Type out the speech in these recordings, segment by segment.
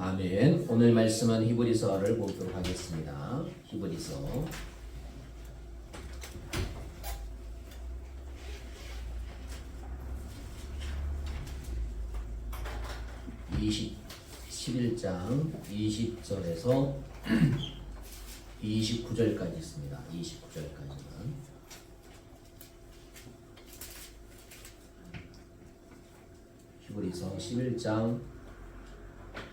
아멘. 오늘 말씀은 히브리서를 보도록 하겠습니다. 히브리서 11장 20절에서 29절까지 있습니다. 29절까지는 히브리서 11장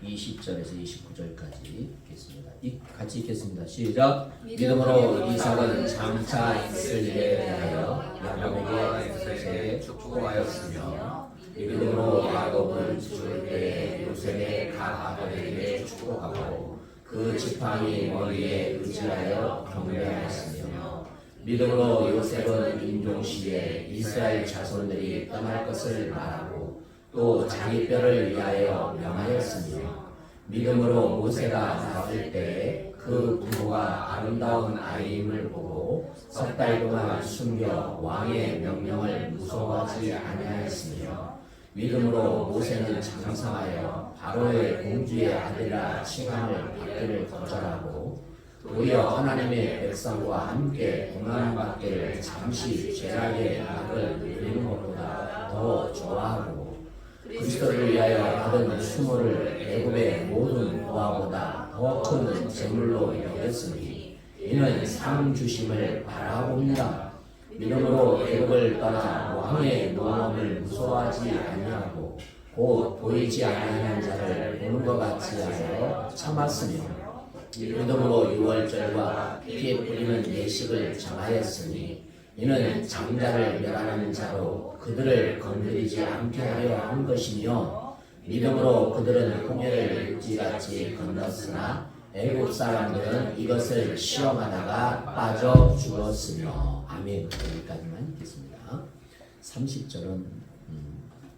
20절에서 29절까지 읽겠습니다. 같이 읽겠습니다. 시작. 믿음으로 이삭은 장차 있을 일에 대하여 야곱에게 요셉에게 축복하였으며 믿음으로 야곱은 죽을 때에 요셉의 각 아들에게 축복하고 그 지팡이 머리에 의지하여 경배하였으며 믿음으로 요셉은 임종시에 이스라엘 자손들이 떠날 것을 말하고 또 자기 뼈를 위하여 명하였으며 믿음으로 모세가 나올 때에 그 부모가 아름다운 아이임을 보고 석 달 동안 숨겨 왕의 명령을 무서워하지 아니하였으며 믿음으로 모세는 장성하여 바로의 공주의 아들이라 칭함을 받기를 거절하고 도리어 하나님의 백성과 함께 고난받기를 잠시 죄악의 낙을 누리는 것보다 더 좋아하고 그리스도를 위하여 받은 수모를 애굽의 모든 보화보다 더 큰 재물로 여겼으니 이는 상 주심을 바라봅니다. 믿음으로 애굽을 떠나 왕의 노함을 무서워하지 아니하고 곧 보이지 아니하는 자를 보는 것 같이 하여 참았으며 믿음으로 유월절과 피에 뿌리는 예식을 정하였으니 이는 장자를 멸하는 자로 그들을 건드리지 않게 하려 한 것이며 믿음으로 그들은 홍해를 육지같이 건넜으나 애굽 사람들은 이것을 시험하다가 빠져 죽었으며. 아멘. 여기까지만 읽겠습니다. 30절은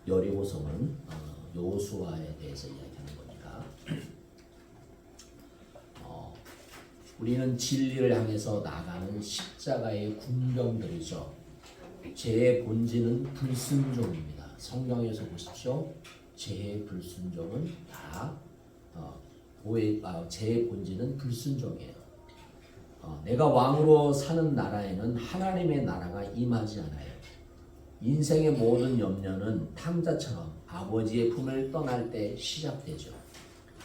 여리고성은 여호수아에 대해서 이야기하는 거니까 우리는 진리를 향해서 나가는 십자가의 군병들이죠. 죄의 본질은 불순종입니다. 성경에서 보십시오. 죄의 불순종은 다 죄의 본질은 불순종이에요. 내가 왕으로 사는 나라에는 하나님의 나라가 임하지 않아요. 인생의 모든 염려는 탕자처럼 아버지의 품을 떠날 때 시작되죠.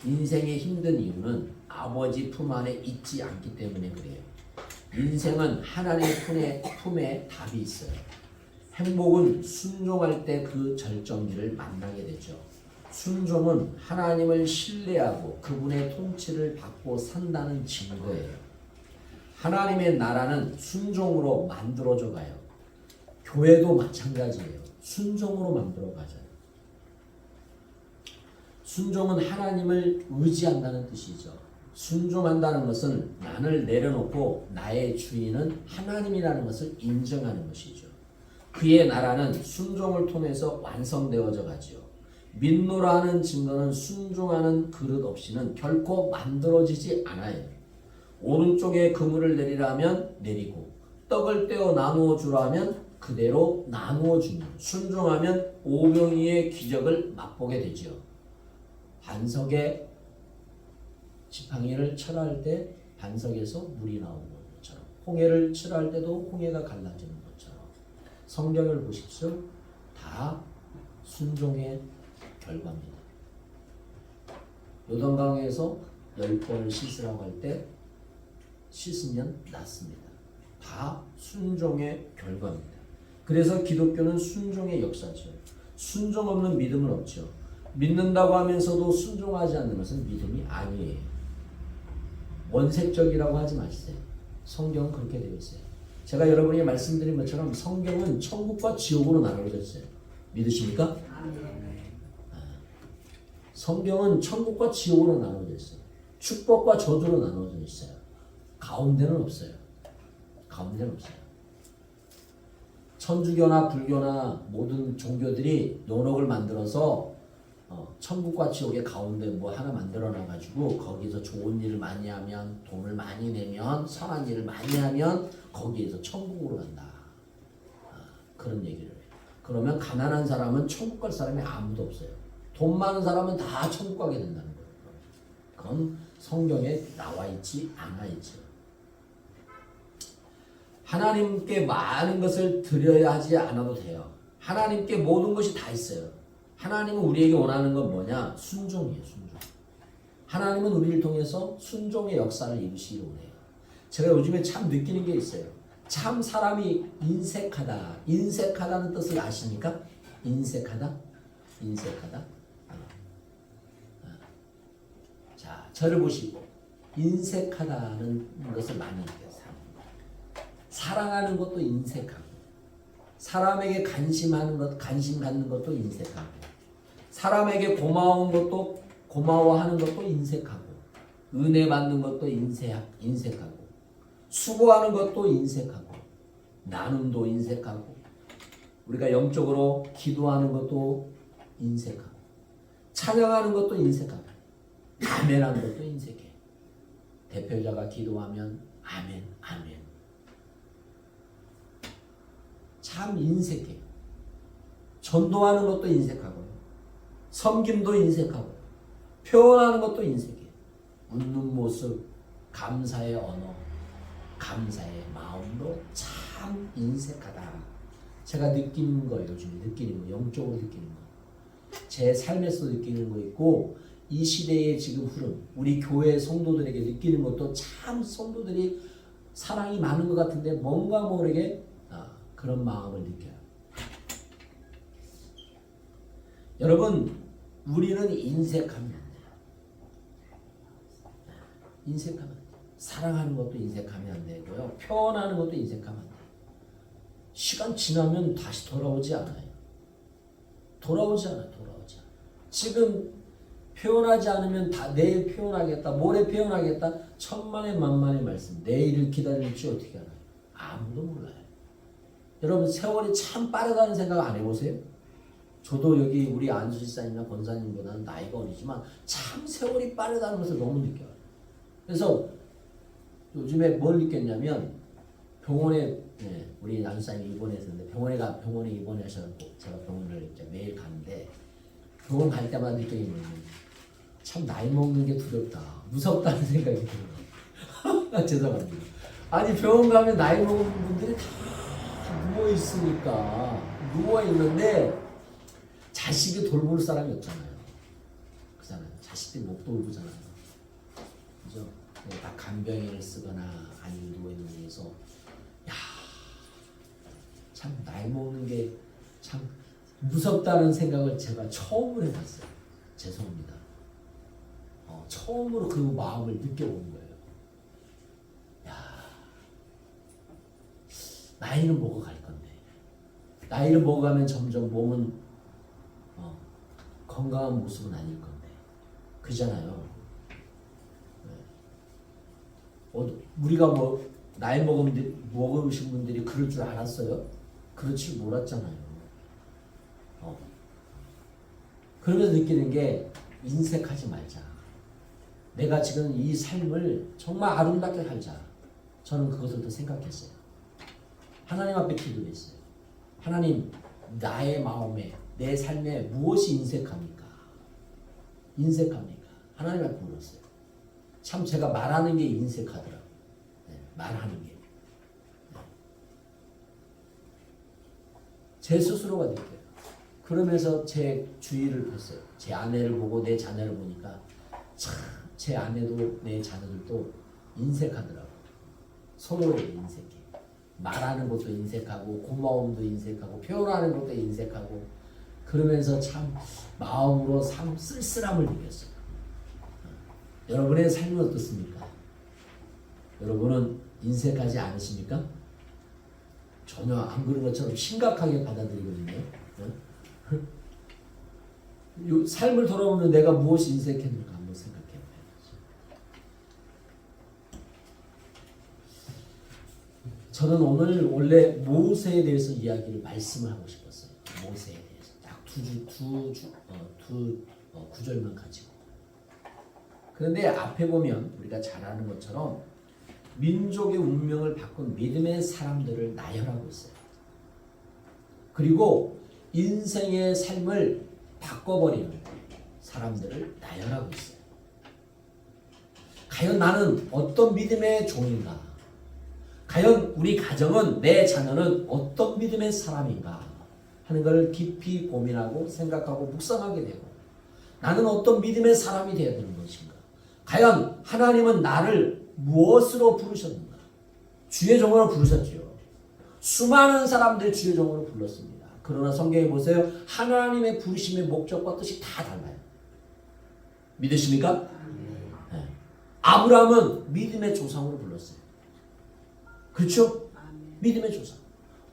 인생의 힘든 이유는 아버지 품 안에 있지 않기 때문에 그래요. 인생은 하나님의 품에 답이 있어요. 행복은 순종할 때 그 절정기를 만나게 되죠. 순종은 하나님을 신뢰하고 그분의 통치를 받고 산다는 증거예요. 하나님의 나라는 순종으로 만들어져 가요. 교회도 마찬가지예요. 순종으로 만들어 가잖아요. 순종은 하나님을 의지한다는 뜻이죠. 순종한다는 것은 나를 내려놓고 나의 주인은 하나님이라는 것을 인정하는 것이죠. 그의 나라는 순종을 통해서 완성되어져 가죠. 믿노라 하는 증거는 순종하는 그릇 없이는 결코 만들어지지 않아요. 오른쪽에 그물을 내리라면 내리고 떡을 떼어 나누어 주라면 그대로 나누어 주며 순종하면 오병이의 기적을 맛보게 되죠. 반석에 지팡이를 철할 때 반석에서 물이 나오는 것처럼 홍해를 칠할 때도 홍해가 갈라지는 것처럼 성경을 보십시오. 다 순종의 결과입니다. 요단강에서 10번을 씻으라고 할 때 씻으면 낫습니다. 다 순종의 결과입니다. 그래서 기독교는 순종의 역사죠. 순종 없는 믿음은 없죠. 믿는다고 하면서도 순종하지 않는 것은 믿음이 아니에요. 원색적이라고 하지 마세요. 성경은 그렇게 되어 있어요. 제가 여러분에게 말씀드린 것처럼 성경은 천국과 지옥으로 나눠져 있어요. 믿으십니까? 성경은 천국과 지옥으로 나눠져 있어요. 축복과 저주로 나눠져 있어요. 가운데는 없어요. 가운데는 없어요. 천주교나 불교나 모든 종교들이 연옥을 만들어서 천국과 지옥의 가운데 뭐 하나 만들어 놔가지고 거기서 좋은 일을 많이 하면 돈을 많이 내면 선한 일을 많이 하면 거기에서 천국으로 간다. 그런 얘기를 해요. 그러면 가난한 사람은 천국 갈 사람이 아무도 없어요. 돈 많은 사람은 다 천국 가게 된다는 거예요. 그건 성경에 나와 있지 않아 있죠. 하나님께 많은 것을 드려야 하지 않아도 돼요. 하나님께 모든 것이 다 있어요. 하나님은 우리에게 원하는 건 뭐냐? 순종이에요. 순종. 하나님은 우리를 통해서 순종의 역사를 이루시기를 원해요. 제가 요즘에 참 느끼는 게 있어요. 참 사람이 인색하다. 인색하다는 뜻을 아십니까? 인색하다? 인색하다? 자, 저를 보시고 인색하다는 것을 많이 느껴요. 사랑하는 것도 인색하고, 사람에게 관심 갖는 것도 인색하고, 사람에게 고마운 것도 고마워하는 것도 인색하고, 은혜 받는 것도 인색하고, 수고하는 것도 인색하고, 나눔도 인색하고, 우리가 영적으로 기도하는 것도 인색하고, 찬양하는 것도 인색하고, 아멘하는 것도 인색해. 대표자가 기도하면 아멘, 아멘. 참 인색해. 전도하는 것도 인색하고, 섬김도 인색하고, 표현하는 것도 인색해. 웃는 모습, 감사의 언어, 감사의 마음도 참 인색하다. 제가 느끼는 거예요. 요즘에 느끼는 거, 영적으로 느끼는 거. 제 삶에서 느끼는 거 있고, 이 시대의 지금 흐름, 우리 교회 성도들에게 느끼는 것도 참 성도들이 사랑이 많은 것 같은데 뭔가 모르게 그런 마음을 느껴요. 여러분, 우리는 인색하면 안 돼요. 인색하면 안 돼요. 사랑하는 것도 인색하면 안 되고요. 표현하는 것도 인색하면 안 돼요. 시간 지나면 다시 돌아오지 않아요. 돌아오지 않아요. 지금 표현하지 않으면 내일 표현하겠다, 모레 표현하겠다, 천만의 만만의 말씀. 내일을 기다릴지 어떻게 알아요? 아무도 몰라요. 여러분, 세월이 참 빠르다는 생각 안 해보세요? 저도 여기 우리 안수지사님이나 권사님보다는 나이가 어리지만 참 세월이 빠르다는 것을 너무 느껴요. 그래서 요즘에 뭘 느꼈냐면, 병원에 우리 안수사님이 입원했었는데 병원에 입원하셔서 제가 병원을 이제 매일 가는데, 병원 갈 때마다 느끼는 거예요. 참 나이 먹는 게 두렵다, 무섭다는 생각이 들어요. 죄송합니다. 아니, 병원 가면 나이 먹은 분들이 다 누워있는데 자식이 돌볼 사람이 없잖아요. 그잖아요. 자식들이 못 돌보잖아요. 그죠? 다 간병인을 쓰거나 아니면 누워있는 데에서, 참 나이 먹는 게 참 무섭다는 생각을 제가 처음으로 해봤어요. 죄송합니다. 처음으로 그 마음을 느껴본 거예요. 나이는 먹어갈 건데, 나이를 먹어가면 점점 몸은 건강한 모습은 아닐 건데, 그잖아요. 우리가 나이 먹으신 분들이 그럴 줄 알았어요? 그렇지 몰랐잖아요. 그러면서 느끼는 게, 인색하지 말자. 내가 지금 이 삶을 정말 아름답게 살자. 저는 그것을 더 생각했어요. 하나님 앞에 기도했어요. 하나님, 나의 마음에, 내 삶에 무엇이 인색합니까? 하나님 앞에 물었어요. 참 제가 말하는 게 인색하더라고요. 말하는 게. 제 스스로가 느껴요. 그러면서 제 주위를 봤어요. 제 아내를 보고 내 자녀를 보니까 참 제 아내도 내 자녀들도 인색하더라고요. 서로에게 인색해. 말하는 것도 인색하고, 고마움도 인색하고, 표현하는 것도 인색하고, 그러면서 참 마음으로 참 쓸쓸함을 느꼈어요. 여러분의 삶은 어떻습니까? 여러분은 인색하지 않으십니까? 전혀 안 그런 것처럼 심각하게 받아들이거든요. 삶을 돌아보면 내가 무엇이 인색했는가 한번 생각해 봐야죠. 저는 오늘 원래 모세에 대해서 말씀을 하고 싶었어요. 모세에 대해서 딱 두 구절만 가지고. 그런데 앞에 보면 우리가 잘 아는 것처럼 민족의 운명을 바꾼 믿음의 사람들을 나열하고 있어요. 그리고 인생의 삶을 바꿔버리는 사람들을 나열하고 있어요. 과연 나는 어떤 믿음의 종인가? 과연 우리 가정은, 내 자녀는 어떤 믿음의 사람인가 하는 것을 깊이 고민하고 생각하고 묵상하게 되고, 나는 어떤 믿음의 사람이 되어야 되는 것인가? 과연 하나님은 나를 무엇으로 부르셨는가? 주의 종으로 부르셨지요. 수많은 사람들 주의 종으로 불렀습니다. 그러나 성경에 보세요. 하나님의 부르심의 목적과 뜻이 다 달라요. 믿으십니까? 네. 아브라함은 믿음의 조상으로 불렀어요. 그렇죠? 믿음의 조상.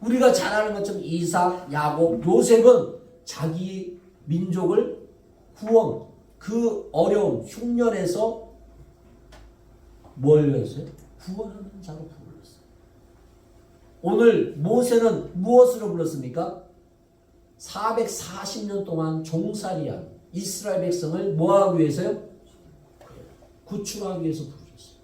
우리가 잘 아는 것처럼 이삭, 야곱, 요셉은 자기 민족을 구원, 그 어려움, 흉년에서 뭘 했어요? 구원하는 자로 불렀어요. 오늘 모세는 무엇으로 불렀습니까? 440년 동안 종살이한 이스라엘 백성을 뭐하기 위해서요? 구출하기 위해서 부르셨어요.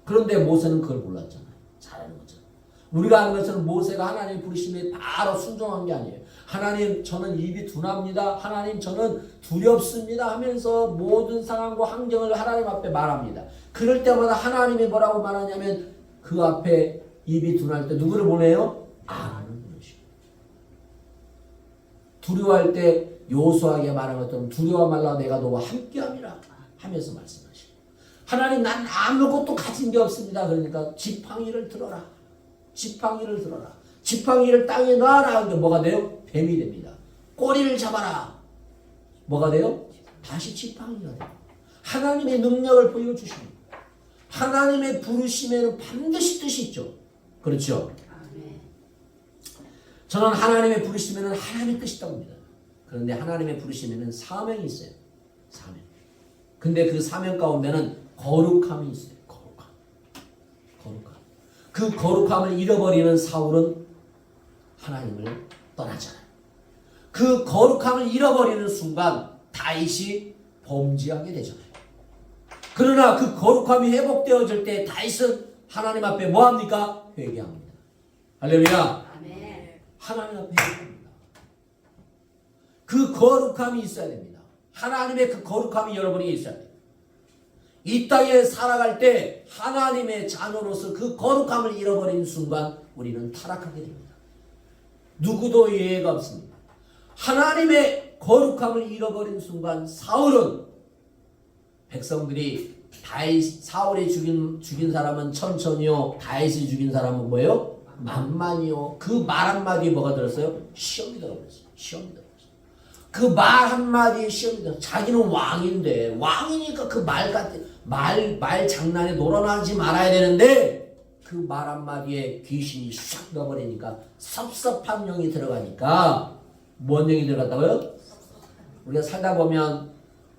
그런데 모세는 그걸 몰랐잖아요. 잘 아는 것처럼. 우리가 아는 것처럼 모세가 하나님의 부르심에 바로 순종한 게 아니에요. 하나님, 저는 입이 둔합니다. 하나님, 저는 두렵습니다 하면서 모든 상황과 환경을 하나님 앞에 말합니다. 그럴 때마다 하나님이 뭐라고 말하냐면 그 앞에 입이 둔할 때 누구를 보내요? 아론을 보내시고, 두려워할 때 요수아에게 말한 것처럼 두려워 말라, 내가 너와 함께함이라 하면서 말씀하시고, 하나님, 난 아무것도 가진 게 없습니다. 그러니까 지팡이를 들어라. 지팡이를 들어라. 지팡이를 땅에 놔라. 하는데 뭐가 돼요? 뱀이 됩니다. 꼬리를 잡아라. 뭐가 돼요? 다시 지팡이가 돼요. 하나님의 능력을 보여주십니다. 하나님의 부르심에는 반드시 뜻이 있죠. 그렇죠? 저는 하나님의 부르심에는 하나님의 뜻이 있다고 봅니다. 그런데 하나님의 부르심에는 사명이 있어요. 사명. 근데 그 사명 가운데는 거룩함이 있어요. 거룩함. 거룩함. 그 거룩함을 잃어버리는 사울은 하나님을 떠나잖아요. 그 거룩함을 잃어버리는 순간 다윗이 범죄하게 되잖아요. 그러나 그 거룩함이 회복되어질 때 다윗은 하나님 앞에 뭐합니까? 회개합니다. 할렐루야. 아멘. 하나님 앞에 회개합니다. 그 거룩함이 있어야 됩니다. 하나님의 그 거룩함이 여러분에게 있어야 돼요. 이 땅에 살아갈 때 하나님의 자녀로서 그 거룩함을 잃어버리는 순간 우리는 타락하게 됩니다. 누구도 예외가 없습니다. 하나님의 거룩함을 잃어버린 순간 사울은, 백성들이 사울이 죽인 사람은 천천히요, 다윗이 죽인 사람은 뭐예요? 만만이요. 그 말 한마디에 뭐가 들었어요? 시험이 들어버렸어요. 시험이 들어버렸어요. 그 말 한마디에 시험이 들어버렸어요. 자기는 왕인데, 왕이니까 그 말 장난에 놀아나지 말아야 되는데 그 말 한마디에 귀신이 싹 넣어버리니까 섭섭한 영이 들어가니까, 뭔 영이 들어갔다고요? 우리가 살다 보면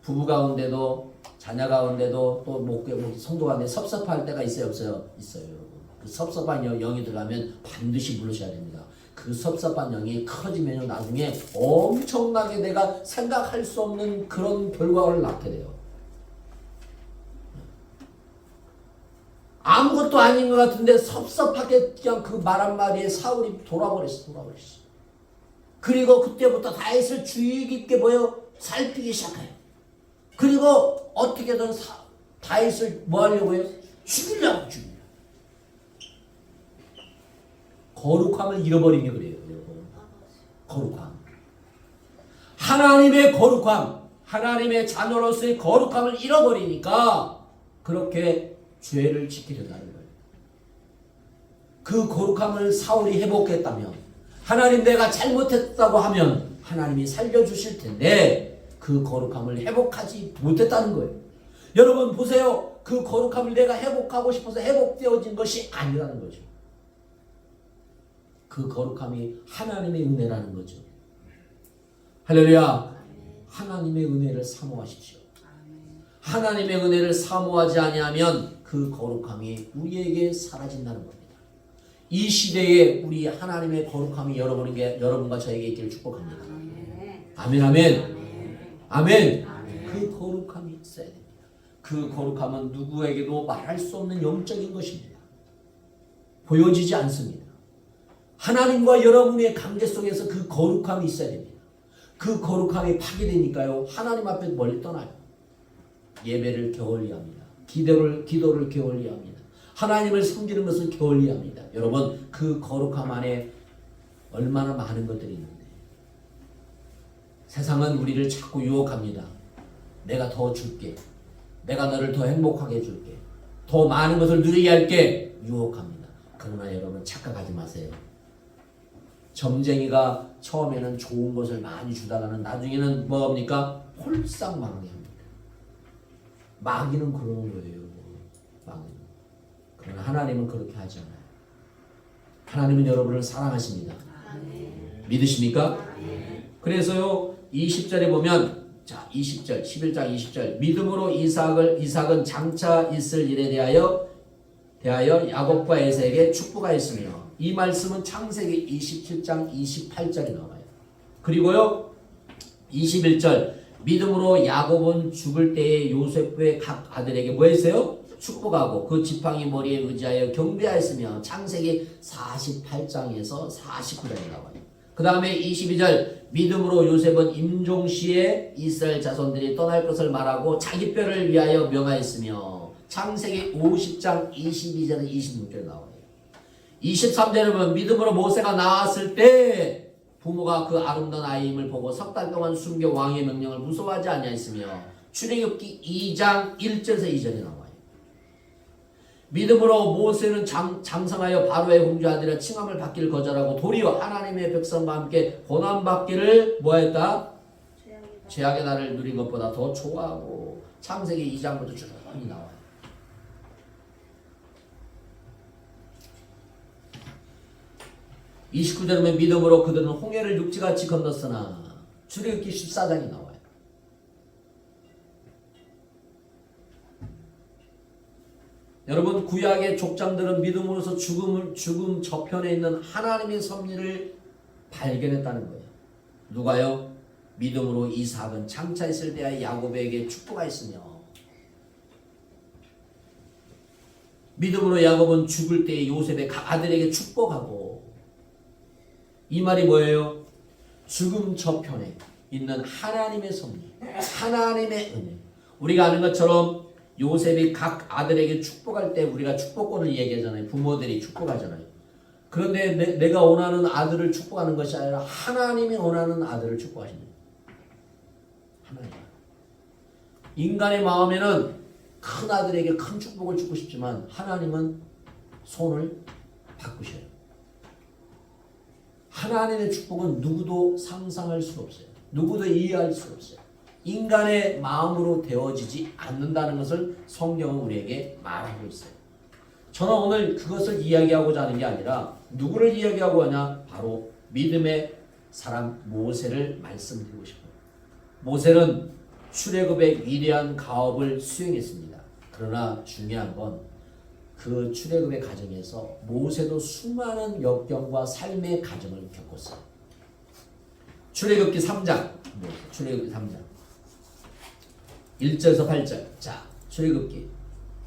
부부 가운데도 자녀 가운데도 또 목회 성도 가운데 섭섭할 때가 있어요, 없어요? 있어요, 여러분. 그 섭섭한 영이 들어가면 반드시 물으셔야 됩니다. 그 섭섭한 영이 커지면 나중에 엄청나게 내가 생각할 수 없는 그런 결과를 낳게 돼요. 아무것도 아닌 것 같은데 섭섭하게 그냥 그 말 한마디에 사울이 돌아버렸어. 그리고 그때부터 다윗을 주의 깊게 살피기 시작해요. 그리고 어떻게든 다윗을 뭐 하려고 해요? 죽이려고. 거룩함을 잃어버린 게 그래요, 여러분. 거룩함. 하나님의 거룩함, 하나님의 자녀로서의 거룩함을 잃어버리니까 그렇게 죄를 지키려 하는 거예요. 그 거룩함을 사울이 회복했다면, 하나님 내가 잘못했다고 하면 하나님이 살려주실 텐데 그 거룩함을 회복하지 못했다는 거예요. 여러분 보세요. 그 거룩함을 내가 회복하고 싶어서 회복되어진 것이 아니라는 거죠. 그 거룩함이 하나님의 은혜라는 거죠. 할렐루야. 하나님의 은혜를 사모하십시오. 하나님의 은혜를 사모하지 아니하면 그 거룩함이 우리에게 사라진다는 겁니다. 이 시대에 우리 하나님의 거룩함이 여러분과 저에게 있기를 축복합니다. 아멘, 아멘, 아멘. 그 거룩함이 있어야 됩니다. 그 거룩함은 누구에게도 말할 수 없는 영적인 것입니다. 보여지지 않습니다. 하나님과 여러분의 관계 속에서 그 거룩함이 있어야 됩니다. 그 거룩함이 파괴되니까요, 하나님 앞에 멀리 떠나요. 예배를 게을리 합니다. 기도를 게을리합니다. 하나님을 섬기는 것을 게을리합니다. 여러분, 그 거룩함 안에 얼마나 많은 것들이 있는데 세상은 우리를 자꾸 유혹합니다. 내가 더 줄게. 내가 너를 더 행복하게 해줄게. 더 많은 것을 누리게 할게. 유혹합니다. 그러나 여러분 착각하지 마세요. 점쟁이가 처음에는 좋은 것을 많이 주다가는 나중에는 뭐합니까? 홀싹망해합니다. 마귀는 그러는 거예요. 마귀는. 그러나 하나님은 그렇게 하지 않아요. 하나님은 여러분을 사랑하십니다. 믿으십니까? 그래서요 20절에 보면 자 20절 11장 20절 믿음으로 이삭은 장차 있을 일에 대하여 야곱과 에사에게 축복하였으며 이 말씀은 창세기 27장 28절에 나와요. 그리고요 21절 믿음으로 야곱은 죽을 때에 요셉의 각 아들에게 뭐 했어요? 축복하고 그 지팡이 머리에 의지하여 경배하였으며 창세기 48장에서 49장에 나와요. 그 다음에 22절 믿음으로 요셉은 임종시에 이스라엘 자손들이 떠날 것을 말하고 자기 뼈를 위하여 명하였으며 창세기 50장 22절에서 26절에 나와요. 23절에 보면 믿음으로 모세가 나왔을 때 부모가 그 아름다운 아이임을 보고 석 달 동안 숨겨 왕의 명령을 무서워하지 아니하였으며 출애굽기 2장 1절에서 2절에 나와요. 믿음으로 모세는 장성하여 바로의 공주아들이라 칭함을 받기를 거절하고 도리어 하나님의 백성과 함께 고난받기를 뭐했다? 죄악의 날을 누린 것보다 더 좋아하고 창세기 2장부터 쭉 나와요. 이 29절에 보면 믿음으로 그들은 홍해를 육지같이 건넜으나 출애굽기 14장이 나와요. 여러분 구약의 족장들은 믿음으로서 죽음 저편에 있는 하나님의 섭리를 발견했다는 거예요. 누가요? 믿음으로 이삭은 장차 있을 때에 야곱에게 축복하였으며 믿음으로 야곱은 죽을 때에 요셉의 각 아들에게 축복하고 이 말이 뭐예요? 죽음 저편에 있는 하나님의 섭리, 하나님의 은혜. 우리가 아는 것처럼 요셉이 각 아들에게 축복할 때 우리가 축복권을 얘기하잖아요. 부모들이 축복하잖아요. 그런데 내가 원하는 아들을 축복하는 것이 아니라 하나님이 원하는 아들을 축복하십니다. 하나님. 인간의 마음에는 큰 아들에게 큰 축복을 주고 싶지만 하나님은 손을 바꾸셔요. 하나님의 축복은 누구도 상상할 수 없어요. 누구도 이해할 수 없어요. 인간의 마음으로 되어지지 않는다는 것을 성경은 우리에게 말하고 있어요. 저는 오늘 그것을 이야기하고자 하는 게 아니라 누구를 이야기하고 하냐? 바로 믿음의 사람 모세를 말씀드리고 싶어요. 모세는 출애굽의 위대한 가업을 수행했습니다. 그러나 중요한 건 그 출애굽의 과정에서 모세도 수많은 역경과 삶의 과정을 겪었어요. 출애굽기 3장 1절에서 8절. 자, 출애굽기.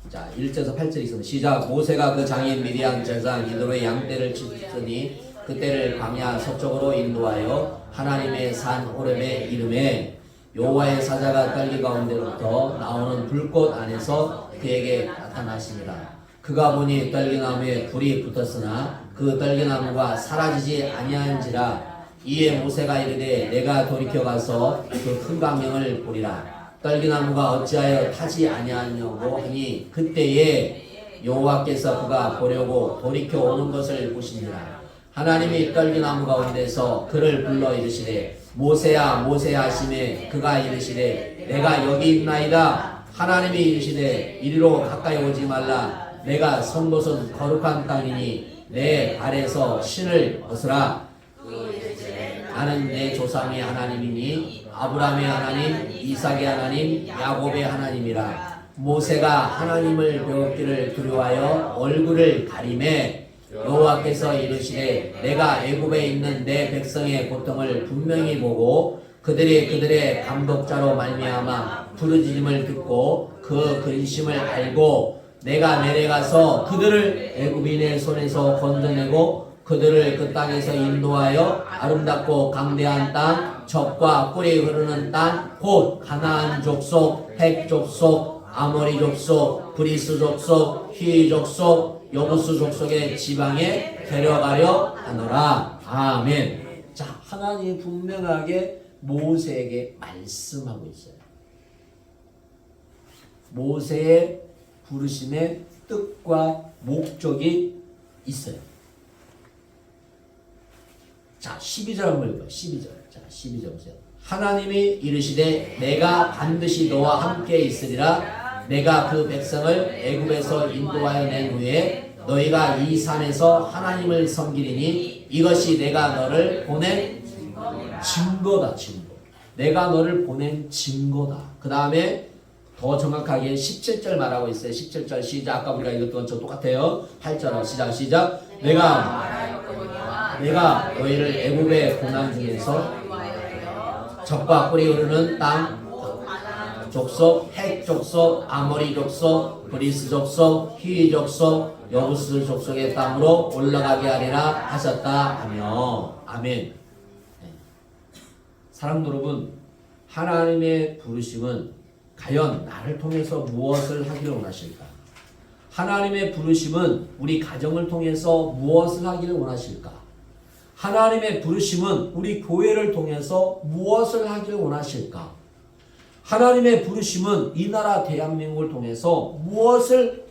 자, 1절에서 8절이 있으면 시작. 모세가 그 장인 미디안 제사 이드로의 양떼를 치더니 그때를 광야 서쪽으로 인도하여 하나님의 산 호렙에 이름에 여호와의 사자가 떨기 가운데로부터 나오는 불꽃 안에서 그에게 나타나십니다. 그가 보니 떨기나무에 불이 붙었으나 그 떨기나무가 사라지지 아니한지라. 이에 모세가 이르되 내가 돌이켜 가서 그 큰 광명을 보리라. 떨기나무가 어찌하여 타지 아니하냐고 하니 그때에 여호와께서 그가 보려고 돌이켜 오는 것을 보시니라. 하나님이 떨기나무 가운데서 그를 불러 이르시되 모세야 모세야 하시매 그가 이르시되 내가 여기 있나이다. 하나님이 이르시되 이리로 가까이 오지 말라. 내가 선 곳은 거룩한 땅이니 내 발에서 신을 벗으라. 나는 내 조상의 하나님이니 아브라함의 하나님, 이삭의 하나님, 야곱의 하나님이라. 모세가 하나님을 배웠기를 두려워하여 얼굴을 가리매 여호와께서 이르시되 내가 애굽에 있는 내 백성의 고통을 분명히 보고 그들의 감독자로 말미암아 부르짖음을 듣고 그 근심을 알고 내가 내려가서 그들을 애굽인의 손에서 건져내고 그들을 그 땅에서 인도하여 아름답고 강대한 땅, 젖과 꿀이 흐르는 땅, 곧 가나안 족속, 헷 족속, 아모리 족속, 브리스 족속, 히 족속, 여부스 족속의 지방에 데려가려 하노라. 아멘. 자, 하나님이 분명하게 모세에게 말씀하고 있어요. 모세의 부르심의 뜻과 목적이 있어요. 자, 12절 한번 읽어요. 12절. 자, 12절 보세요. 하나님이 이르시되 내가 반드시 너와 함께 있으리라. 내가 그 백성을 애굽에서 인도하여 낸 후에 너희가 이 산에서 하나님을 섬기리니 이것이 내가 너를 보낸 증거다. 증거. 내가 너를 보낸 증거다. 그 다음에 더 정확하게 17절 말하고 있어요. 17절 시작. 아까 우리가 읽었던 저 똑같아요. 8절 시작. 내가 너희를 애굽의 고난 중에서 적과 꿀이 흐르는 땅 족속, 헷 족속, 아모리 족속, 브리스 족속, 히위 족속, 여부스 족속의 땅으로 올라가게 하리라 하셨다 하며. 아멘. 사랑도 여러분, 하나님의 부르심은 과연 나를 통해서 무엇을 하기를 원하실까? 하나님의 부르심은 우리 가정을 통해서 무엇을 하기를 원하실까? 하나님의 부르심은 우리 교회를 통해서 무엇을 하기를 원하실까? 하나님의 부르심은 이 나라 대한민국을 통해서 무엇을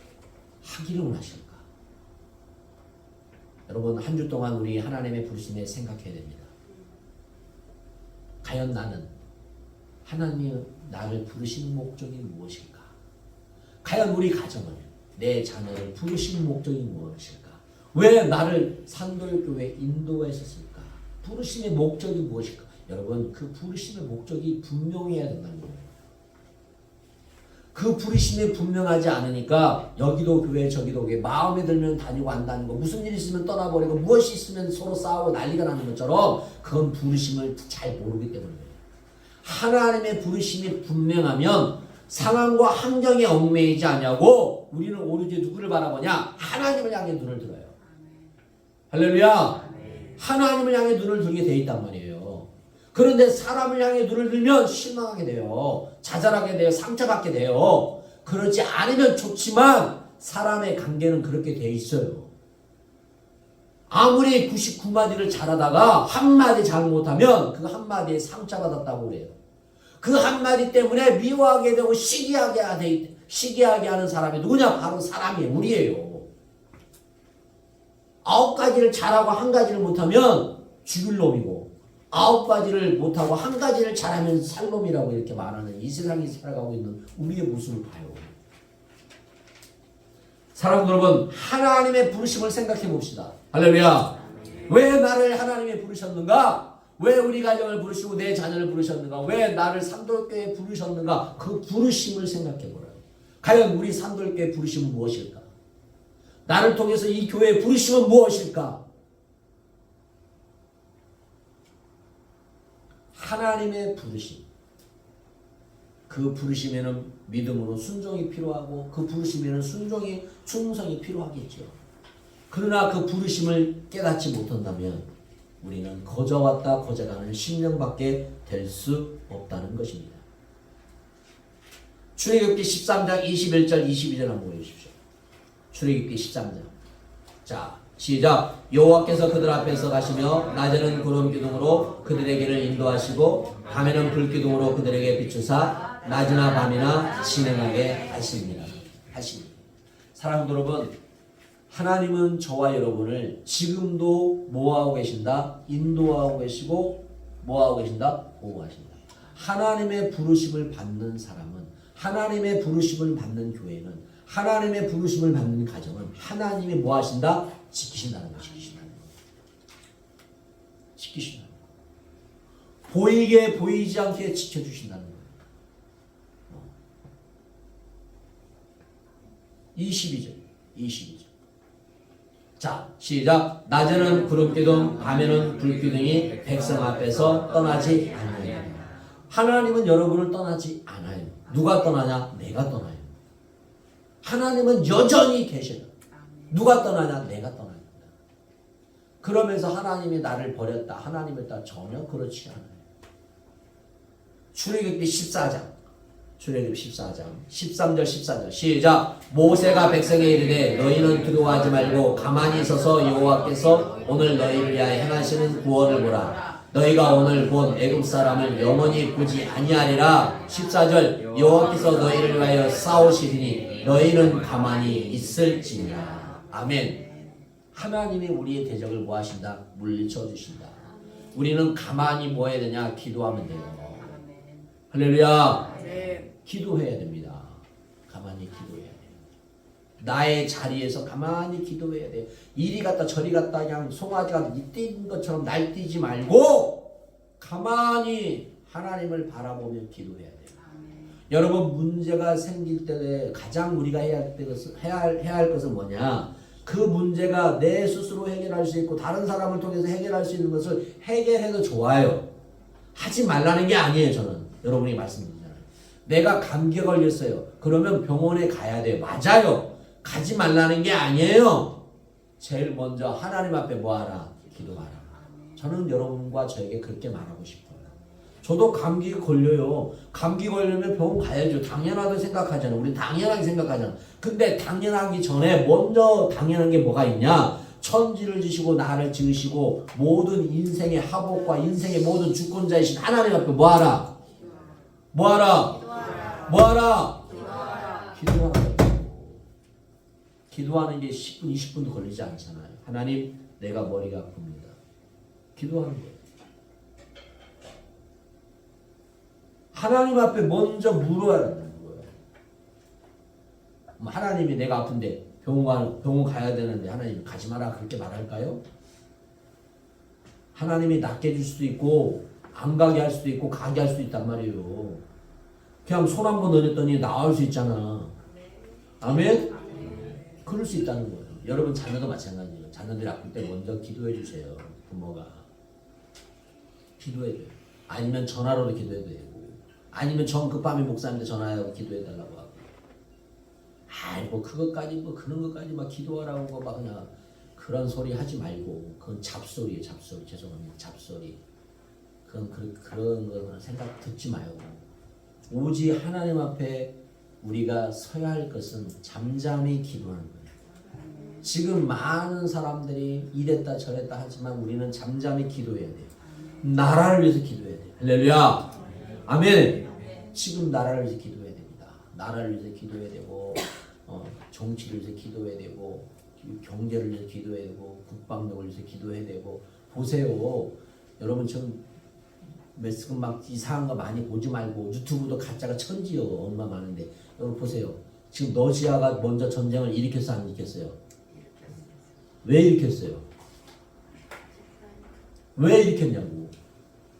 하기를 원하실까? 여러분, 한 주 동안 우리 하나님의 부르심에 생각해야 됩니다. 과연 나는 하나님이 나를 부르신 목적이 무엇일까? 과연 우리 가정을, 내 자녀를 부르신 목적이 무엇일까? 왜 나를 산돌교회에 인도했었을까? 부르심의 목적이 무엇일까? 여러분, 그 부르심의 목적이 분명해야 된다는 거예요. 그 부르심이 분명하지 않으니까 여기도 교회 저기도 교회, 마음에 들면 다니고 한다는 거, 무슨 일 있으면 떠나버리고 무엇이 있으면 서로 싸우고 난리가 나는 것처럼 그건 부르심을 잘 모르기 때문이에요. 하나님의 부르심이 분명하면 상황과 환경에 얽매이지 않냐고 우리는 오로지 누구를 바라보냐? 하나님을 향해 눈을 들어요. 할렐루야. 하나님을 향해 눈을 들게 돼 있단 말이에요. 그런데 사람을 향해 눈을 들면 실망하게 돼요. 좌절하게 돼요. 상처받게 돼요. 그렇지 않으면 좋지만 사람의 관계는 그렇게 돼 있어요. 아무리 99마디를 잘하다가 한마디 잘못하면 그 한마디에 상처받았다고 그래요. 그 한마디 때문에 미워하게 되고 시기하게 하는 사람이 누구냐? 바로 사람이에요. 우리예요. 9가지를 잘하고 1가지를 못하면 죽일 놈이고 9가지를 못하고 1가지를 잘하면 살 놈이라고 이렇게 말하는 이 세상에 살아가고 있는 우리의 모습을 봐요. 사랑하는 여러분, 하나님의 부르심을 생각해 봅시다. 할렐루야. 왜 나를 하나님이 부르셨는가? 왜 우리 가정을 부르시고 내 자녀를 부르셨는가? 왜 나를 산돌교회에 부르셨는가? 그 부르심을 생각해 보라요. 과연 우리 산돌교회 부르심은 무엇일까? 나를 통해서 이 교회의 부르심은 무엇일까? 하나님의 부르심. 그 부르심에는 믿음으로 순종이 필요하고 그 부르심에는 충성이 필요하겠죠. 그러나 그 부르심을 깨닫지 못한다면 우리는 거저 왔다 거저 가는 심령밖에 될 수 없다는 것입니다. 출애굽기 13장 21절 22절 한번 보여주십시오. 출애굽기 13장. 자, 시작. 여호와께서 그들 앞에서 가시며 낮에는 구름 기둥으로 그들에게를 인도하시고 밤에는 불 기둥으로 그들에게 비추사 낮이나 밤이나 진행하게 하십니다. 사랑하는 여러분, 하나님은 저와 여러분을 지금도 뭐하고 계신다? 인도하고 계시고 뭐하고 계신다? 보호하신다. 하나님의 부르심을 받는 사람은, 하나님의 부르심을 받는 교회는, 하나님의 부르심을 받는 가정은 하나님이 뭐 하신다? 지키신다는 거예요. 지키신다는 거예요. 보이게 보이지 않게 지켜주신다는 거예요. 22절. 자, 시작. 낮에는 구름기둥, 밤에는 불기둥이 백성 앞에서 떠나지 않아요. 하나님은 여러분을 떠나지 않아요. 누가 떠나냐? 내가 떠나요. 하나님은 여전히 계셔요. 누가 떠나냐? 내가 떠나요. 그러면서 하나님이 나를 버렸다, 하나님을 따 전혀 그렇지 않아요. 출애굽기 14장. 출애굽 14장 13절 14절 시작. 모세가 백성에 이르되 너희는 두려워하지 말고 가만히 서서 여호와께서 오늘 너희를 위하여 행하시는 구원을 보라. 너희가 오늘 본 애굽 사람을 영원히 보지 아니하리라. 14절 여호와께서 너희를 위하여 싸우시리니 너희는 가만히 있을지니라. 아멘. 하나님이 우리의 대적을 뭐 하신다? 물리쳐 주신다. 우리는 가만히 뭐 해야 되냐? 기도하면 돼요. 할렐루야. 기도해야 됩니다. 가만히 기도해야 돼요. 나의 자리에서 가만히 기도해야 돼요. 이리 갔다 저리 갔다 그냥 송아지가 뛰는 것처럼 날뛰지 말고 가만히 하나님을 바라보며 기도해야 돼요. 여러분 문제가 생길 때 가장 우리가 해야 할 것은 뭐냐? 그 문제가 내 스스로 해결할 수 있고 다른 사람을 통해서 해결할 수 있는 것을 해결해도 좋아요. 하지 말라는 게 아니에요. 저는 여러분이 말씀드리잖아요. 내가 감기에 걸렸어요. 그러면 병원에 가야 돼요. 맞아요. 가지 말라는 게 아니에요. 제일 먼저 하나님 앞에 뭐하라? 기도하라. 저는 여러분과 저에게 그렇게 말하고 싶어요. 저도 감기에 걸려요. 감기 걸리면 병원 가야죠. 당연하다고 생각하잖아요. 우리 당연하게 생각하잖아요. 근데 당연하기 전에 먼저 당연한 게 뭐가 있냐? 천지를 지시고 나를 지으시고 모든 인생의 하복과 인생의 모든 주권자이신 하나님 앞에 뭐하라? 뭐하라? 뭐하라? 기도하라. 기도하는 게 10분, 20분도 걸리지 않잖아요. 하나님, 내가 머리가 아픕니다. 기도하는 거예요. 하나님 앞에 먼저 물어야 된다는 거예요. 하나님이 내가 아픈데 병원 가야 되는데 하나님 가지 마라 그렇게 말할까요? 하나님이 낫게 해줄 수도 있고 안 가게 할 수도 있고 가게 할 수도 있단 말이에요. 그냥 손 한 번 넣었더니 나을 수 있잖아. 아멘? 그럴 수 있다는 거예요. 여러분 자녀도 마찬가지예요. 자녀들이 아플 때 먼저 기도해 주세요. 부모가. 기도해 줘요. 아니면 전화로도 기도해도 되고 아니면 전 급하면 목사님한테 전화해서 기도해 달라고 하고. 아이고 그것까지 뭐 그런 것까지 막 기도하라고 막 그냥 그런 소리 하지 말고 그건 잡소리예요. 잡소리. 죄송합니다. 잡소리. 그런 거 생각 듣지 마요. 오직 하나님 앞에 우리가 서야 할 것은 잠잠히 기도하는 거예요. 지금 많은 사람들이 이랬다 저랬다 하지만 우리는 잠잠히 기도해야 돼요. 나라를 위해서 기도해야 돼요. 할렐루야. 아멘. 지금 나라를 위해서 기도해야 됩니다. 나라를 위해서 기도해야 되고 정치를 위해서 기도해야 되고 경제를 위해서 기도해야 되고 국방력을 위해서 기도해야 되고. 보세요. 여러분 지금 매스금 막 이상한 거 많이 보지 말고 유튜브도 가짜가 천지요. 얼마 많은데 여러분 보세요. 지금 러시아가 먼저 전쟁을 일으켰어 안 일으켰어요? 왜 일으켰어요? 왜 일으켰냐고.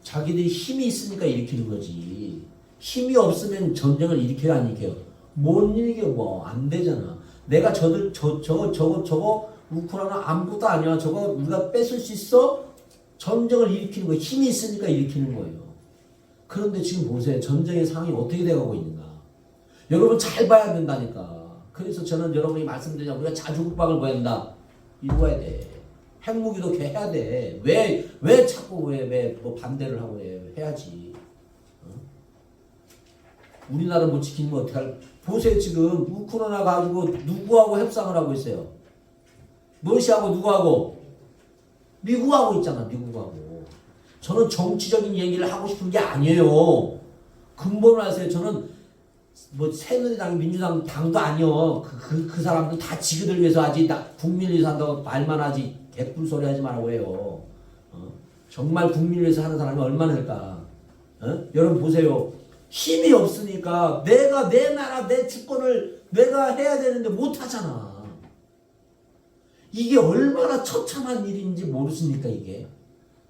자기들이 힘이 있으니까 일으키는 거지. 힘이 없으면 전쟁을 일으켜야 안 일으켜요? 못 일으켜. 뭐 안 되잖아. 내가 저거 우크라이나 아무것도 아니야. 저거 우리가 뺏을 수 있어? 전쟁을 일으키는 거예요. 힘이 있으니까 일으키는 거예요. 그런데 지금 보세요. 전쟁의 상황이 어떻게 돼가고 있는가. 여러분 잘 봐야 된다니까. 그래서 저는 여러분이 말씀드리자 우리가 자주 국방을 뭐 해야 된다? 이루어야 돼. 핵무기도 해야 돼. 왜 자꾸 왜 뭐 반대를 하고 해야지. 우리나라 못 지키면 어떡할. 보세요. 지금 우크라이나 가지고 누구하고 협상을 하고 있어요? 러시아하고 누구하고? 미국하고 있잖아. 미국하고. 저는 정치적인 얘기를 하고 싶은 게 아니에요. 근본을 아세요. 저는 뭐 새누리당, 민주당 당도 아니요. 그 사람들 다 지그들 위해서 하지. 국민을 위해서 한다고 말만 하지. 개뿔 소리 하지 말라고 해요. 정말 국민을 위해서 하는 사람이 얼마나 될까? 여러분 보세요. 힘이 없으니까 내가 내 나라 내 주권을 내가 해야 되는데 못 하잖아. 이게 얼마나 처참한 일인지 모르십니까 이게?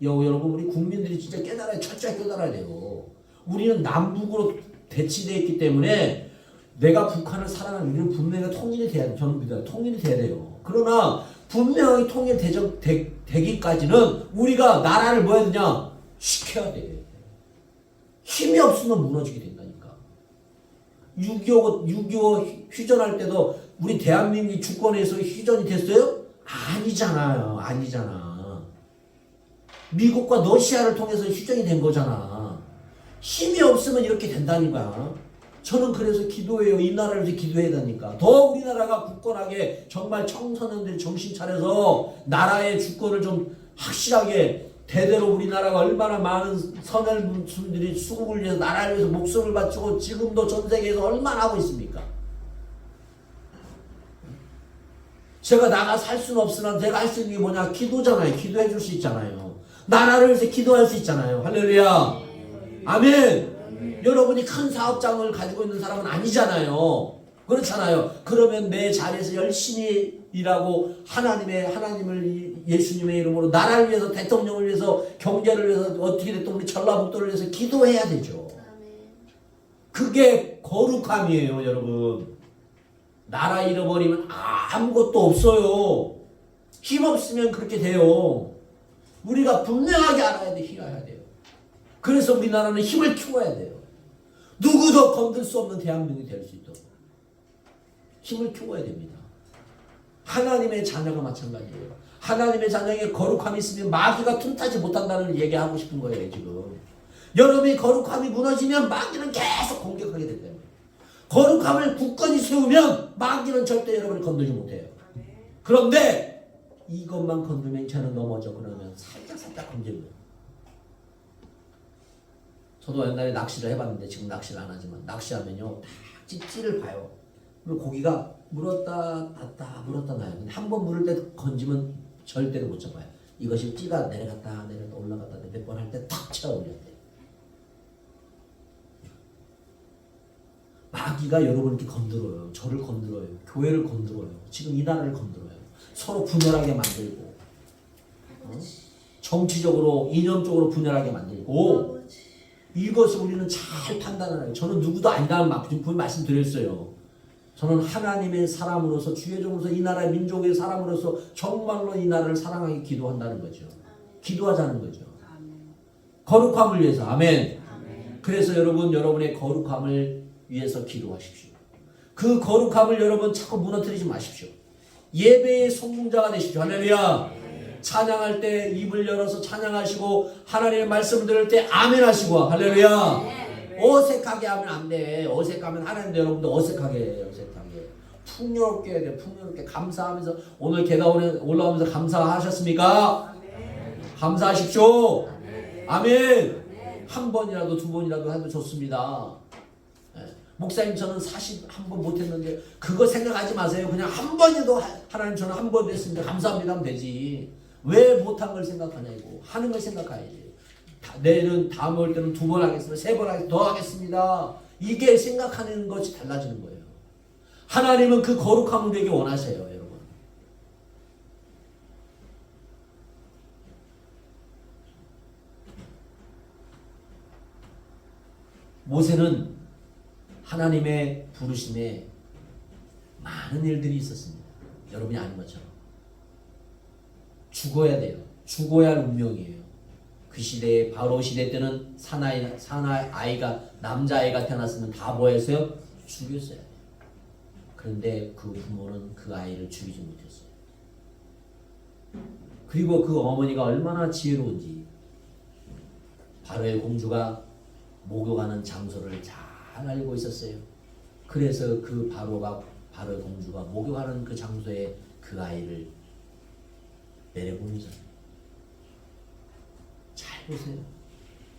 여러분 우리 국민들이 진짜 깨달아야 철저히 깨달아야 돼요. 우리는 남북으로 대치되어 있기 때문에 내가 북한을 사랑하는 우리는 분명히 통일이 돼야 돼. 저는 믿어요. 통일이 돼야 돼요. 그러나 분명히 통일되기까지는 우리가 나라를 뭐 해야 되냐? 시켜야 돼. 힘이 없으면 무너지게 된다니까. 6.25 휴전할 때도 우리 대한민국이 주권에서 휴전이 됐어요? 아니잖아요. 아니잖아. 미국과 러시아를 통해서 휴전이 된 거잖아. 힘이 없으면 이렇게 된다니까. 저는 그래서 기도해요. 이 나라를 위해서 기도해야 되니까. 더 우리나라가 굳건하게 정말 청소년들이 정신 차려서 나라의 주권을 좀 확실하게 대대로 우리나라가 얼마나 많은 선열분들이 수국을 위해서 나라를 위해서 목숨을 바치고 지금도 전 세계에서 얼마나 하고 있습니까? 제가 나가 살 수는 없으나 내가 할 수 있는 게 뭐냐? 기도잖아요. 기도해 줄 수 있잖아요. 나라를 위해서 기도할 수 있잖아요. 할렐루야. 아멘. 여러분이 큰 사업장을 가지고 있는 사람은 아니잖아요. 그렇잖아요. 그러면 내 자리에서 열심히 일하고 하나님을 예수님의 이름으로 나라를 위해서, 대통령을 위해서, 경제를 위해서, 어떻게 됐든 우리 전라북도를 위해서 기도해야 되죠. 그게 거룩함이에요, 여러분. 나라 잃어버리면 아무것도 없어요. 힘 없으면 그렇게 돼요. 우리가 분명하게 알아야 돼요. 그래서 우리나라는 힘을 키워야 돼요. 누구도 건들 수 없는 대한민국이 될 수 있도록 힘을 키워야 됩니다. 하나님의 자녀가 마찬가지예요. 하나님의 자녀에게 거룩함이 있으면 마귀가 틈타지 못한다는 얘기하고 싶은 거예요. 지금 여러분이 거룩함이 무너지면 마귀는 계속 공격하게 된다. 거룩함을 굳건히 세우면 마귀는 절대 여러분을 건들지 못해요. 그런데 이것만 건들면 쟤는 넘어져. 그러면 살짝 건드려요. 저도 옛날에 낚시를 해봤는데 지금 낚시를 안 하지만 낚시하면요 다 찌를 봐요. 그리고 고기가 물었다 닿다 물었다 놔요. 근데 한 번 물을 때 건지면 절대로 못 잡아요. 이것이 찌가 내려갔다 올라갔다 몇 번 할 때 탁 채워 올렸대요. 마귀가 여러분께 건드려요. 저를 건드려요. 교회를 건드려요. 지금 이 나라를 건드려요. 서로 분열하게 만들고 정치적으로 이념적으로 분열하게 만들고 이것을 우리는 잘 판단을 해요. 저는 누구도 아니다는 분명히 말씀드렸어요. 저는 하나님의 사람으로서 주의 종으로서 이 나라의 민족의 사람으로서 정말로 이 나라를 사랑하게 기도한다는 거죠. 기도하자는 거죠. 거룩함을 위해서. 아멘. 그래서 여러분 여러분의 거룩함을 위해서 기도하십시오. 그 거룩함을 여러분 자꾸 무너뜨리지 마십시오. 예배의 성공자가 되십시오. 할렐루야. 찬양할 때 입을 열어서 찬양하시고 하나님의 말씀 들을 때 아멘 하시고 할렐루야. 어색하게 하면 안 돼. 어색하면 하나님도 여러분도 어색하게 해요. 어색하게. 풍요롭게 해야 돼. 풍요롭게 감사하면서 오늘 계단 올라오면서 감사하셨습니까? 감사하십시오. 아멘. 한 번이라도 두 번이라도 해도 좋습니다. 목사님 저는 41번 못했는데 그거 생각하지 마세요. 그냥 한 번이라도 하나님 저는 한 번 됐습니다. 감사합니다 하면 되지. 왜 못한 걸 생각하냐고. 하는 걸 생각해야지. 내일은 다음 올 때는 2번 하겠습니다. 3번 하겠습니다. 더 하겠습니다. 이게 생각하는 것이 달라지는 거예요. 하나님은 그 거룩함을 되게 원하세요. 여러분. 모세는 하나님의 부르심에 많은 일들이 있었습니다. 여러분이 아는 것처럼. 죽어야 돼요. 죽어야 할 운명이에요. 그 시대에 바로 시대 때는 사나이가 남자아이가 태어났으면 다 뭐 했어요? 죽였어야 돼요. 그런데 그 부모는 그 아이를 죽이지 못했어요. 그리고 그 어머니가 얼마나 지혜로운지 바로의 공주가 목욕하는 장소를 잘 알고 있었어요. 그래서 그 바로의 공주가 목욕하는 그 장소에 그 아이를 내려보내죠. 잘 보세요.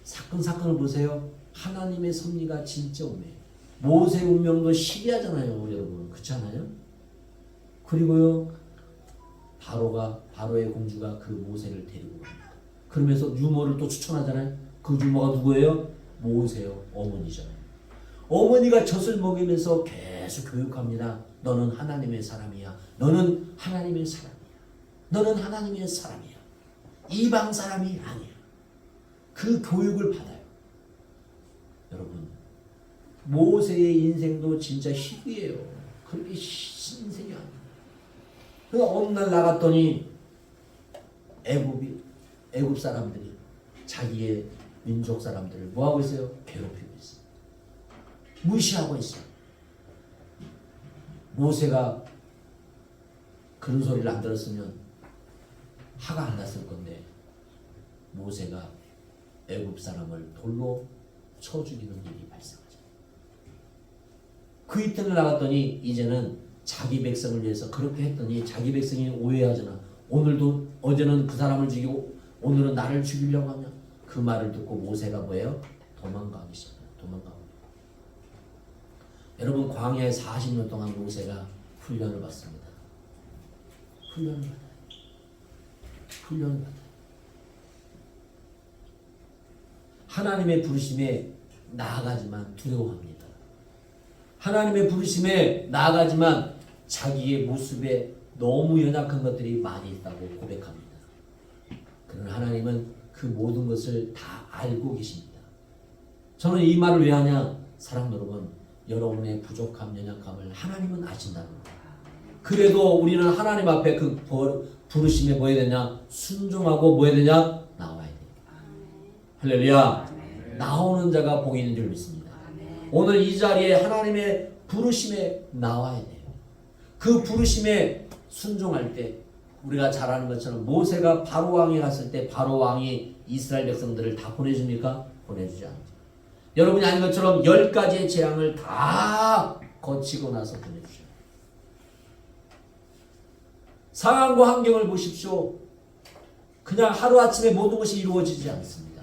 사건을 보세요. 하나님의 섭리가 진짜 오네요. 모세 운명도 시리하잖아요. 여러분. 그렇잖아요. 그리고요. 바로의 공주가 그 모세를 데리고 갑니다. 그러면서 유모를 또 추천하잖아요. 그 유모가 누구예요? 모세요. 어머니잖아요. 어머니가 젖을 먹이면서 계속 교육합니다. 너는 하나님의 사람이야. 너는 하나님의 사람이야. 너는 하나님의 사람이야. 이방 사람이 아니야. 그 교육을 받아요. 여러분 모세의 인생도 진짜 희귀해요. 그렇게 인생이 아니에요. 그러니까 어느 날 나갔더니 애굽 사람들이 자기의 민족 사람들을 뭐하고 있어요? 괴롭히고 있어요. 무시하고 있어요. 모세가 그런 소리를 안 들었으면 화가 안 났을 건데 모세가 애굽 사람을 돌로 쳐 죽이는 일이 발생하죠. 그 이튿날 나갔더니 이제는 자기 백성을 위해서 그렇게 했더니 자기 백성이 오해하잖아. 오늘도 어제는 그 사람을 죽이고 오늘은 나를 죽이려고 하냐. 그 말을 듣고 모세가 뭐예요? 도망가기 시작해요. 도망가고. 여러분 광야에 40년 동안 모세가 훈련을 받습니다. 훈련을 받아요. 훈련을 받아요. 하나님의 부르심에 나아가지만 두려워합니다. 하나님의 부르심에 나아가지만 자기의 모습에 너무 연약한 것들이 많이 있다고 고백합니다. 그러나 하나님은 그 모든 것을 다 알고 계십니다. 저는 이 말을 왜 하냐? 사랑 여러분, 여러분의 부족함, 연약함을 하나님은 아신다는 거예요. 그래도 우리는 하나님 앞에 그 부르심에 뭐 해야 되냐? 순종하고 뭐 해야 되냐? 나와야 돼요. 할렐루야. 나오는 자가 복이 있는 줄 믿습니다. 오늘 이 자리에 하나님의 부르심에 나와야 돼요. 그 부르심에 순종할 때 우리가 잘 아는 것처럼 모세가 바로 왕에 갔을 때 바로 왕이 이스라엘 백성들을 다 보내줍니까? 보내주지 않죠. 여러분이 아는 것처럼 10가지의 재앙을 다 거치고 나서 보내주죠. 상황과 환경을 보십시오. 그냥 하루아침에 모든 것이 이루어지지 않습니다.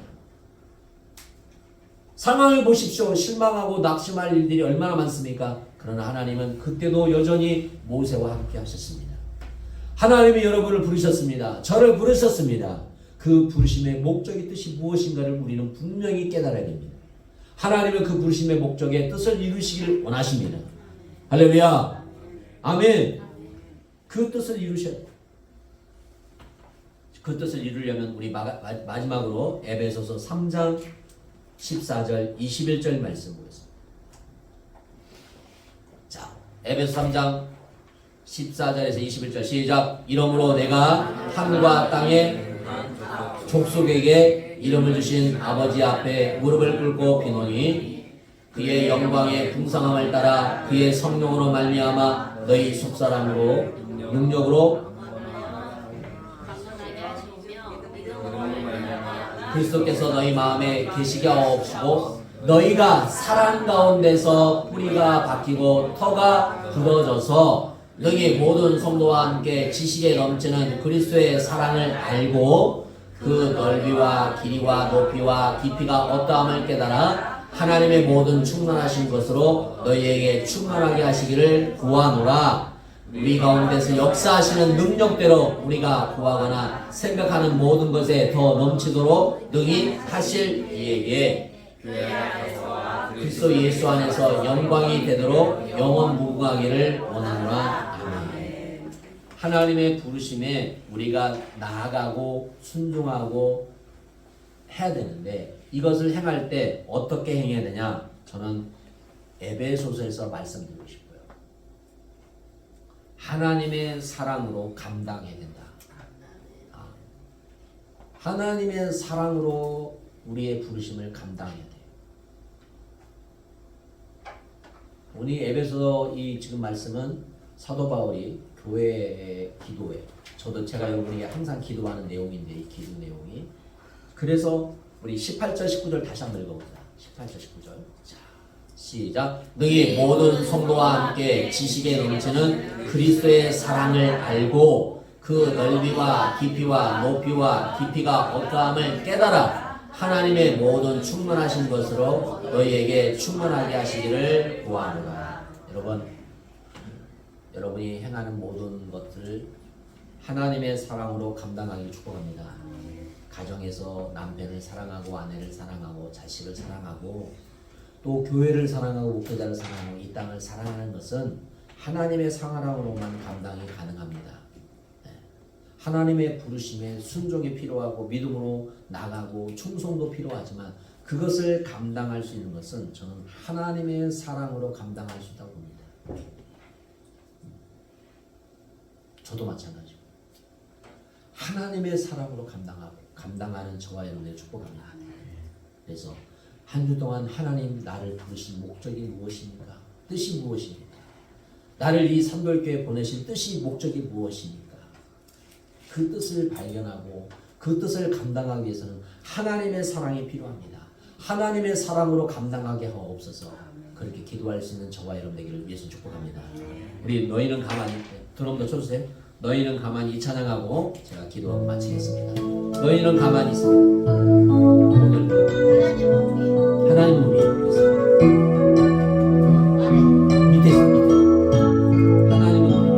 상황을 보십시오. 실망하고 낙심할 일들이 얼마나 많습니까? 그러나 하나님은 그때도 여전히 모세와 함께 하셨습니다. 하나님이 여러분을 부르셨습니다. 저를 부르셨습니다. 그 부르심의 목적의 뜻이 무엇인가를 우리는 분명히 깨달아야 됩니다. 하나님은 그 부르심의 목적의 뜻을 이루시기를 원하십니다. 할렐루야. 아멘. 그 뜻을 이루셔야 돼요. 그 뜻을 이루려면 우리 마지막으로 에베소서 3장 14절 21절 말씀 보겠습니다. 자, 에베소 3장 14절에서 21절 시작. 이러므로 내가 하늘과 땅에 족속에게 이름을 주신 아버지 앞에 무릎을 꿇고 비노니 그의 영광의 풍성함을 따라 그의 성령으로 말미암아 너희 속사람으로 능력으로 그리스도께서 너희 마음에 계시게 하옵시고 너희가 사랑 가운데서 뿌리가 박히고 터가 굳어져서 너희 모든 성도와 함께 지식에 넘치는 그리스도의 사랑을 알고 그 넓이와 길이와 높이와 깊이가 어떠함을 깨달아 하나님의 모든 충만하신 것으로 너희에게 충만하게 하시기를 구하노라. 우리 가운데서 역사하시는 능력대로 우리가 구하거나 생각하는 모든 것에 더 넘치도록 능히 하실 이에게 그리스도 예수 안에서 영광이 되도록 영원 무궁하기를 원하노라. 아멘. 하나님의 부르심에 우리가 나아가고 순종하고 해야 되는데 이것을 행할 때 어떻게 행해야 되냐? 저는 에베소서에서 말씀드리고 싶어요. 하나님의 사랑으로 감당해야 된다. 하나님의 사랑으로 우리의 부르심을 감당해야 돼요. 우리 에베소 이 지금 말씀은 사도 바울이 교회의 기도에 제가 여러분에게 항상 기도하는 내용인데 이 기도 내용이 그래서 우리 18절 19절 다시 한번 읽어보자. 18절 19절 자 시작. 너희 모든 성도와 함께 지식에 넘치는 그리스도의 사랑을 알고 그 넓이와 깊이와 높이와 깊이가 어떠함을 깨달아 하나님의 모든 충만하신 것으로 너희에게 충만하게 하시기를 구하노라. 여러분이 행하는 모든 것들을 하나님의 사랑으로 감당하기 축복합니다. 가정에서 남편을 사랑하고 아내를 사랑하고 자식을 사랑하고 또 교회를 사랑하고 목회자를 사랑하고 이 땅을 사랑하는 것은 하나님의 사랑으로만 감당이 가능합니다. 하나님의 부르심에 순종이 필요하고 믿음으로 나가고 충성도 필요하지만 그것을 감당할 수 있는 것은 저는 하나님의 사랑으로 감당할 수 있다고 봅니다. 저도 마찬가지고 하나님의 사랑으로 감당하는 저와 여러분의 축복합니다. 그래서 한 주 동안 하나님 나를 부르신 목적이 무엇입니까? 뜻이 무엇입니까? 나를 이 삼돌교회에 보내신 뜻이 목적이 무엇입니까? 그 뜻을 발견하고 그 뜻을 감당하기 위해서는 하나님의 사랑이 필요합니다. 하나님의 사랑으로 감당하게 하옵소서. 그렇게 기도할 수 있는 저와 여러분 되기를 위해서 축복합니다. 우리 너희는 가만히 드럼도 쳐주세요. 너희는 가만히 찬양하고 제가 기도하고 마치겠습니다. 너희는 가만히 있어. 오늘 하나님은 우리 옆에 있어. 밑에 있어. 밑에. 하나님은 우리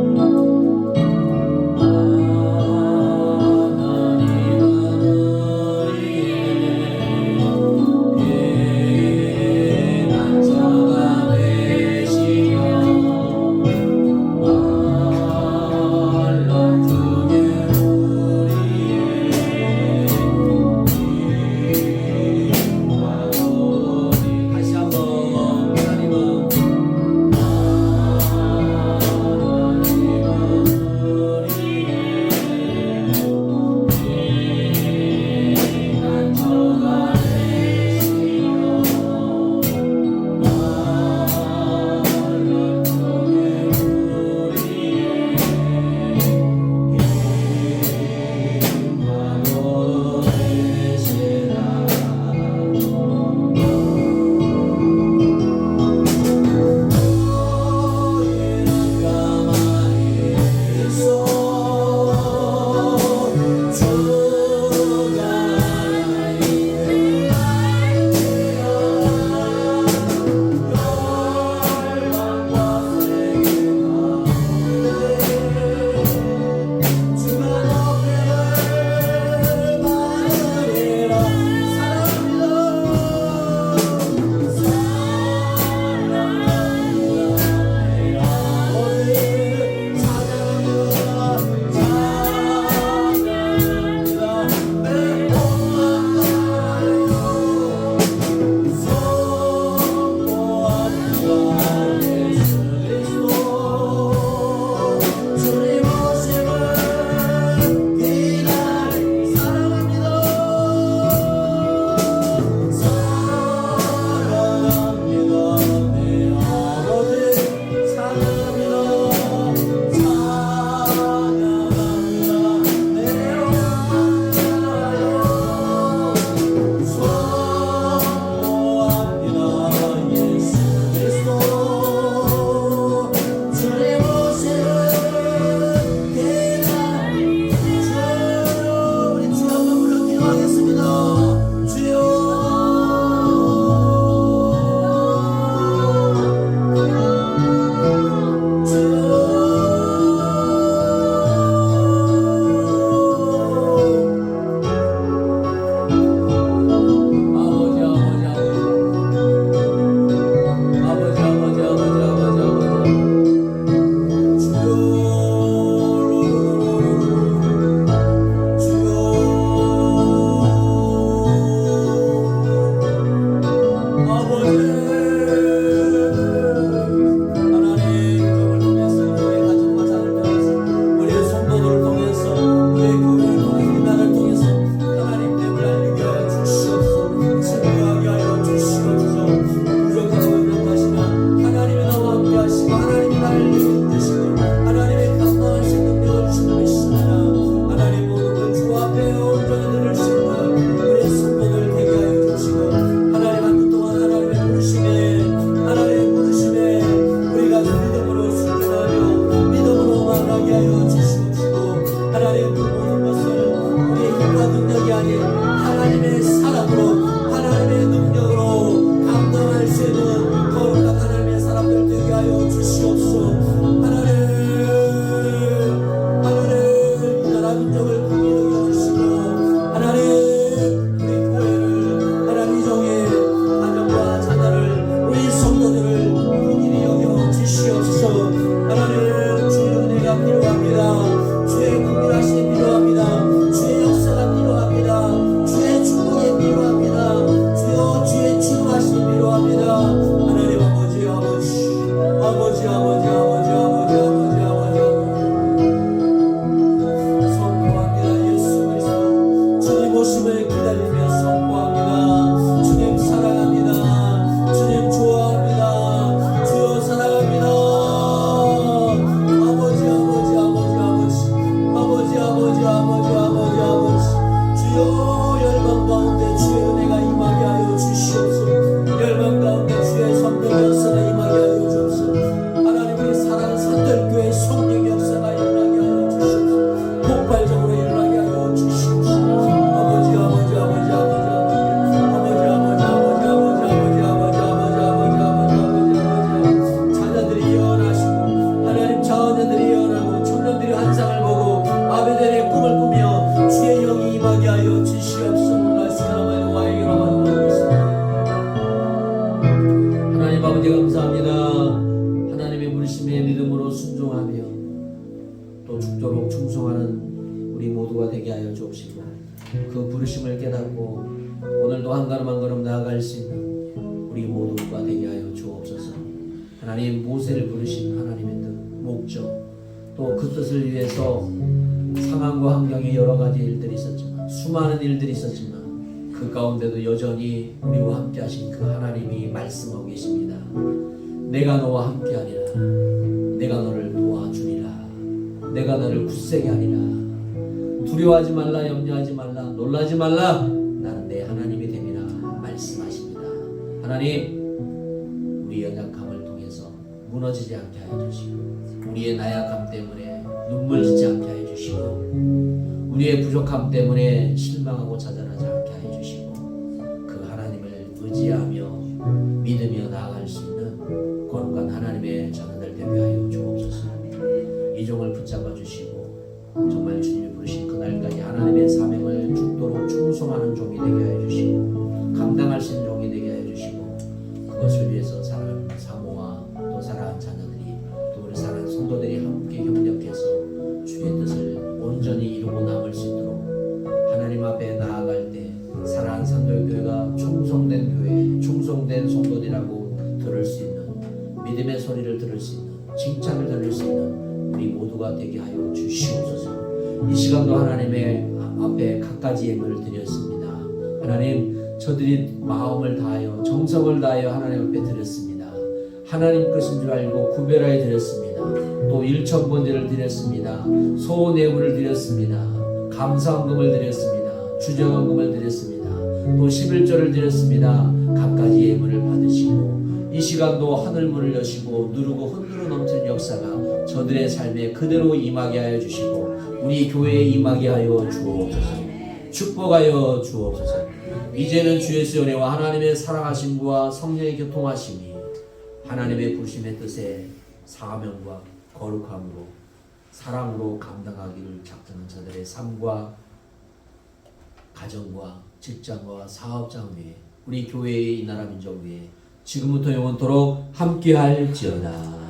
부르심에 믿음으로 순종하며 또 죽도록 충성하는 우리 모두가 되게 하여 주옵시고, 그 부르심을 깨닫고 오늘도 한 걸음 한 걸음 나아갈 수 있는 우리 모두가 되게 하여 주옵소서. 하나님, 모세를 부르신 하나님의 뜻, 목적, 또 그 뜻을 위해서 상황과 환경에 여러 가지 일들이 있었지만, 수많은 일들이 있었지만 그 가운데도 여전히 우리와 함께 하신 그 하나님이 말씀하고 계십니다. 내가 너와 함께 하리라. 내가 너를 도와주리라. 내가 너를 굳세게 하리라. 두려워하지 말라. 염려하지 말라. 놀라지 말라. 나는 내 하나님이 됨이라 말씀하십니다. 하나님, 우리 연약함을 통해서 무너지지 않게 하여 주시고, 우리의 나약함 때문에 눈물 짓지 않게 하여 주시고, 우리의 부족함 때문에 실망하고 좌절하지 않게 하여 주시고, 그 하나님을 의지하며 믿으며 나아갈 수 있는 거룩한 하나님의 자녀들 되게 하여 주옵소서. 이 종을 붙잡아 주시고, 정말 주님이 부르신 그날까지 하나님의 사명을 죽도록 충성하는 종이 되게 하여 주시고, 감당할 수 있는 종이 되게 하여 주시고, 그것을 위해서 사랑하는 사모와 또 사랑하는 자녀들이, 또 우리 사랑하는 성도들이 함께 협력해서 주의 뜻을 온전히 이루고 남을 수 있도록 하나님 앞에 나아갈 때 사랑하는 산돌교회가 충성된 교회, 충성된 성도들이라고 들을 수 있는, 믿음의 소리를 들을 수 있는, 칭찬을 들을 수 있는 우리 모두가 되게 하여 주시옵소서. 이 시간도 하나님의 앞에 갖가지 예물을 드렸습니다. 하나님, 저들이 마음을 다하여 정성을 다하여 하나님 앞에 드렸습니다. 하나님 것인 줄 알고 구별하여 드렸습니다. 또 1,000번제를 드렸습니다. 소원예물을 드렸습니다. 감사헌금을 드렸습니다. 주정헌금을 드렸습니다. 또 11조를 드렸습니다. 갖가지 예물을 받으시고, 이 시간도 하늘문을 여시고 누르고 흔들어 넘치는 역사가 저들의 삶에 그대로 임하게 하여 주시고, 우리 교회에 임하게 하여 주옵소서. 축복하여 주옵소서. 이제는 주 예수의 은혜와 하나님의 사랑하심과 성령의 교통하심이 하나님의 부르심의 뜻에 사명과 거룩함으로 사랑으로 감당하기를 작정한 자들의 삶과 가정과 직장과 사업장 위에, 우리 교회의 이 나라 민족 위에 지금부터 영원토록 함께할지어다.